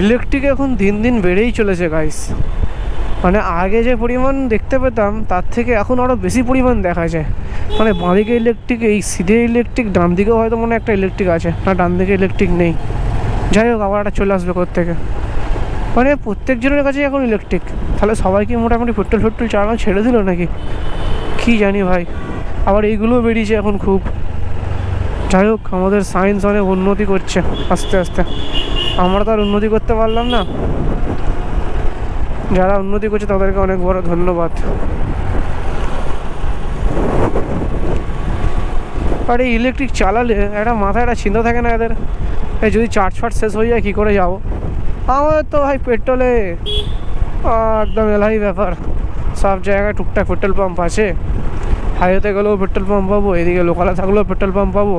Electric এখন দিন দিন বেড়েই চলেছে গাইস। মানে আগে যে পরিমাণ দেখতে পেতাম তার থেকে এখন আরও বেশি পরিমাণ দেখা যায়। মানে বাঁদিকে ইলেকট্রিক, এই সিধে ইলেকট্রিক, ডান দিকেও হয়তো মনে একটা ইলেকট্রিক আছে, না ডান দিকে ইলেকট্রিক নেই। যাই হোক, আবার একটা চলে আসবে কোত্থেকে। মানে প্রত্যেকজনের কাছে এখন ইলেকট্রিক। তাহলে সবাই কি মোটামুটি পেট্রোল চালানো ছেড়ে দিল নাকি কি জানি ভাই। আবার এইগুলোও বেরিয়েছে এখন খুব। যাই হোক, আমাদের সায়েন্স অনেক উন্নতি করছে আস্তে আস্তে। আমরা তো আর উন্নতি করতে পারলাম না, যারা উন্নতি করছে তাদেরকে অনেক বড় ধন্যবাদ। আর এই ইলেকট্রিক চালালে একটা মাথায় একটা চিন্তা থাকে না এদের, এই যদি চার্জ ফার্জ শেষ হয়ে যায় কী করে যাবো। আমাদের তো ভাই পেট্রোলে একদম এলাই ব্যাপার। সব জায়গায় টুকটাক পেট্রোল পাম্প আছে। হাইওয়েতে গেলেও পেট্রোল পাম্প পাবো, এদিকে লোকালে থাকলেও পেট্রোল পাম্প পাবো।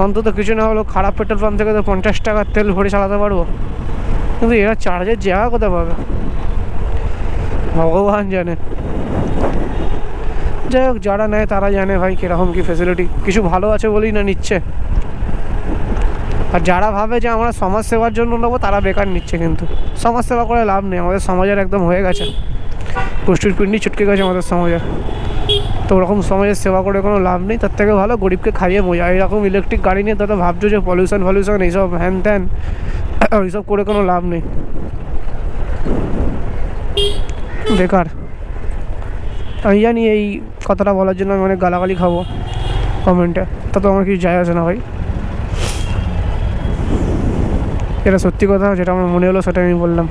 অন্তত কিছু না হলেও খারাপ পেট্রোল পাম্প থেকে তো 50 টাকার তেল ভরে চালাতে পারবো। কিন্তু এরা চার্জের জায়গা কোথায় পাবে ভগবান জানে। যাই হোক, যারা নেয় তারা জানে ভাই কীরকম কী ফেসিলিটি। কিছু ভালো আছে বলেই না নিচ্ছে। আর যারা ভাবে যে আমরা সমাজ সেবার জন্য নেবো তারা বেকার নিচ্ছে। কিন্তু সমাজ সেবা করে লাভ নেই, আমাদের সমাজের একদম হয়ে গেছে, গোষ্ঠীর পিণ্ডি ছুটকে গেছে আমাদের সমাজে। তো ওরকম সমাজের সেবা করে কোনো লাভ নেই। তার থেকে ভালো গরিবকে খাইয়ে মজা। এরকম ইলেকট্রিক গাড়ি নিয়ে তারা ভাবছো যে পলিউশন এইসব হ্যান ত্যান, ওইসব করে কোনো লাভ নেই, বেকার। আমি জানি এই কথাটা বলার জন্য আমি অনেক গালাগালি খাবো কমেন্টে, তা তো আমার কিছু যায় আসে না ভাই। এটা সত্যি কথা, যেটা আমার মনে হলো সেটা আমি বললাম।